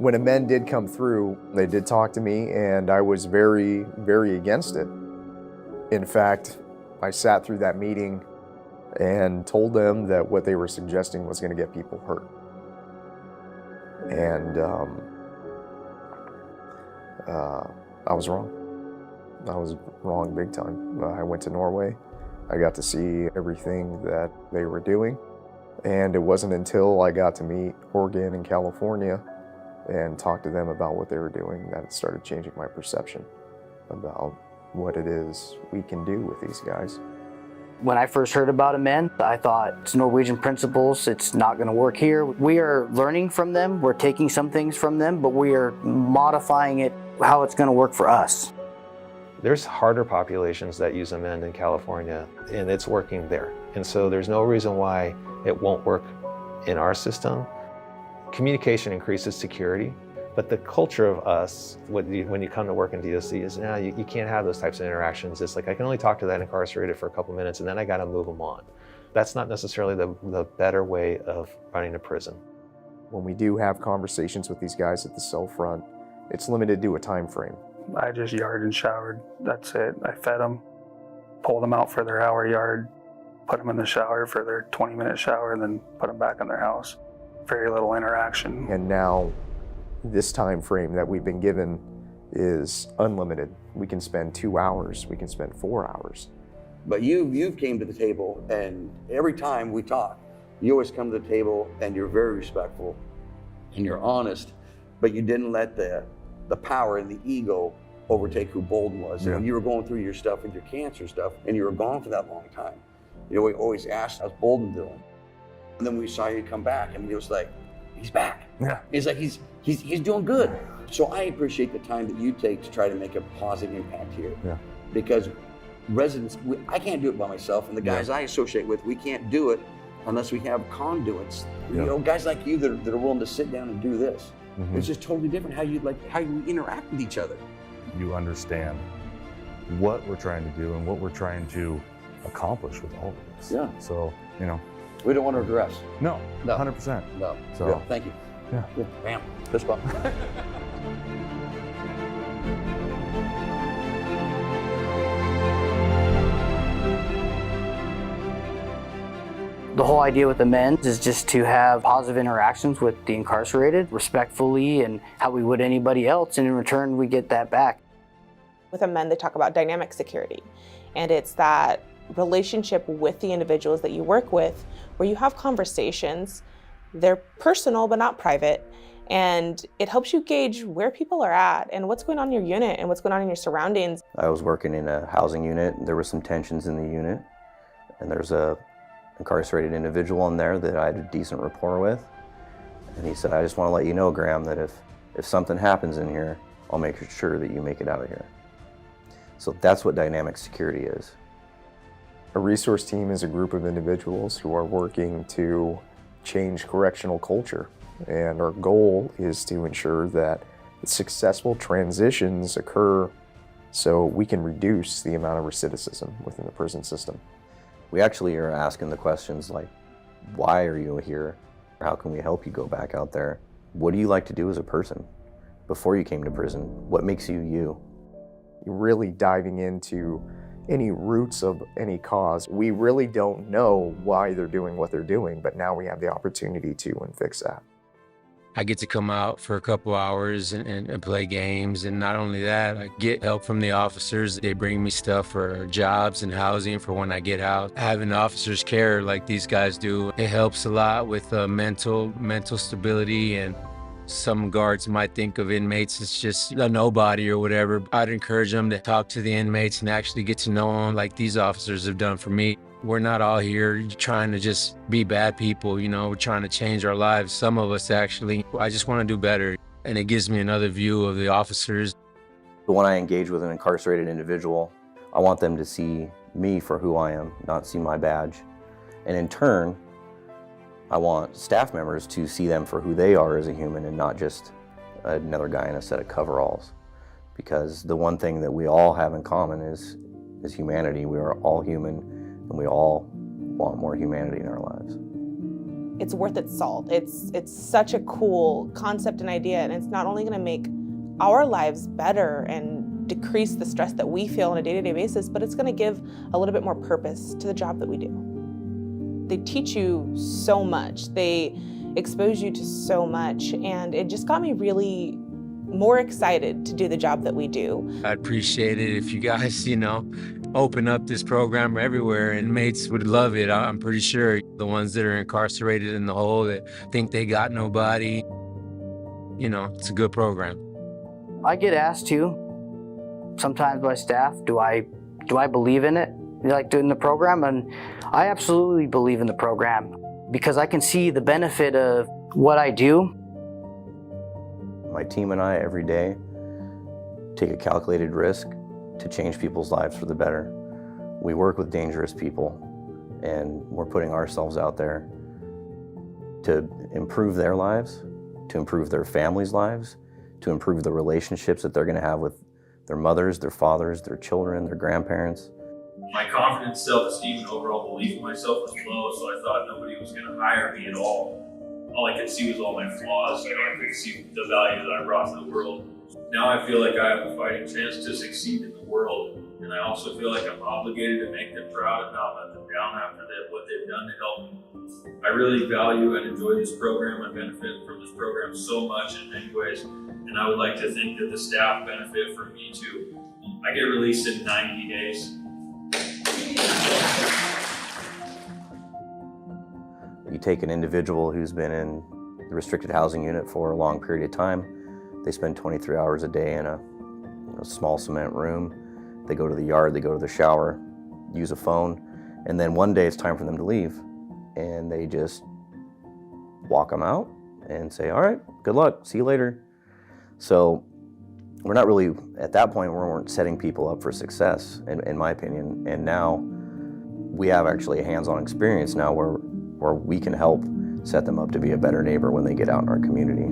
When amend did come through, they did talk to me, and I was very, very against it. In fact, I sat through that meeting and told them that what they were suggesting was going to get people hurt. And I was wrong. I was wrong big time. I went to Norway. I got to see everything that they were doing. And it wasn't until I got to meet Oregon and California and talk to them about what they were doing that it started changing my perception about what it is we can do with these guys. When I first heard about amend, I thought it's Norwegian principles, it's not going to work here. We are learning from them, we're taking some things from them, but we are modifying it how it's going to work for us. There's harder populations that use amend in California, and it's working there. And so there's no reason why it won't work in our system. Communication increases security, but the culture of us, when you come to work in DOC, is you can't have those types of interactions. It's like, I can only talk to that incarcerated for a couple minutes, and then I got to move them on. That's not necessarily the better way of running a prison. When we do have conversations with these guys at the cell front, it's limited to a time frame. I just yard and showered, that's it. I fed them, pulled them out for their hour yard, put them in the shower for their 20-minute shower, and then put them back in their house. Very little interaction. And now, this time frame that we've been given is unlimited. We can spend 2 hours, we can spend 4 hours. But you've came to the table, and every time we talk, you always come to the table and you're very respectful and you're honest, but you didn't let the power and the ego overtake who Bolden was. Yeah. And you were going through your stuff with your cancer stuff, and you were gone for that long time. You know, we always asked, how's Bolden doing? And then we saw you come back, and it was like, he's back. Yeah. He's like, he's doing good. So I appreciate the time that you take to try to make a positive impact here. Yeah. Because residents, I can't do it by myself, and the guys I associate with, we can't do it unless we have conduits. Yeah. You know, guys like you that are willing to sit down and do this. Mm-hmm. It's just totally different how you interact with each other. You understand what we're trying to do and what we're trying to accomplish with all of this. Yeah. So, you know. We don't want to regress. No, No. 100%. No. So, Yeah, thank you. Yeah. Bam. Fist bump. The whole idea with amend is just to have positive interactions with the incarcerated, respectfully, and how we would anybody else, and in return we get that back. With amend, they talk about dynamic security, and it's that relationship with the individuals that you work with where you have conversations. They're personal but not private, and it helps you gauge where people are at and what's going on in your unit and what's going on in your surroundings. I was working in a housing unit. There were some tensions in the unit, and there's a incarcerated individual in there that I had a decent rapport with, and he said, I just want to let you know, Graham, that if something happens in here, I'll make sure that you make it out of here. So that's what dynamic security is. A resource team is a group of individuals who are working to change correctional culture, and our goal is to ensure that successful transitions occur so we can reduce the amount of recidivism within the prison system. We actually are asking the questions like, why are you here? How can we help you go back out there? What do you like to do as a person before you came to prison? What makes you you? You're really diving into any roots of any cause. We really don't know why they're doing what they're doing, but now we have the opportunity to and fix that. I get to come out for a couple hours and play games. And not only that, I get help from the officers. They bring me stuff for jobs and housing for when I get out. Having officers care like these guys do, it helps a lot with mental stability. And some guards might think of inmates as just a nobody or whatever. I'd encourage them to talk to the inmates and actually get to know them like these officers have done for me. We're not all here trying to just be bad people, you know, we're trying to change our lives. Some of us actually, I just want to do better. And it gives me another view of the officers. But when I engage with an incarcerated individual, I want them to see me for who I am, not see my badge. And in turn, I want staff members to see them for who they are as a human and not just another guy in a set of coveralls. Because the one thing that we all have in common is humanity. We are all human, and we all want more humanity in our lives. it's worth its salt. It's such a cool concept and idea, and it's not only going to make our lives better and decrease the stress that we feel on a day-to-day basis, but it's going to give a little bit more purpose to the job that we do. They teach you so much. They expose you to so much, and it just got me really more excited to do the job that we do. I'd appreciate it if you guys, open up this program everywhere, and mates would love it. I'm pretty sure the ones that are incarcerated in the hole that think they got nobody, it's a good program. I get asked too, sometimes by staff, do I believe in it? Like doing the program? And I absolutely believe in the program because I can see the benefit of what I do. My team and I every day take a calculated risk to change people's lives for the better. We work with dangerous people, and we're putting ourselves out there to improve their lives, to improve their families' lives, to improve the relationships that they're going to have with their mothers, their fathers, their children, their grandparents. My confidence, self-esteem, and overall belief in myself was low, so I thought nobody was going to hire me at all. All I could see was all my flaws. I could see the value that I brought to the world. Now I feel like I have a fighting chance to succeed in the world, and I also feel like I'm obligated to make them proud and not let them down after what they've done to help me. I really value and enjoy this program. I benefit from this program so much in many ways, and I would like to think that the staff benefit from me too. I get released in 90 days. You take an individual who's been in the restricted housing unit for a long period of time. They spend 23 hours a day in a small cement room. They go to the yard, they go to the shower, use a phone, and then one day it's time for them to leave. And they just walk them out and say, all right, good luck, see you later. So we're not really, at that point, we weren't setting people up for success, in my opinion. And now we have actually a hands-on experience now where we can help set them up to be a better neighbor when they get out in our community.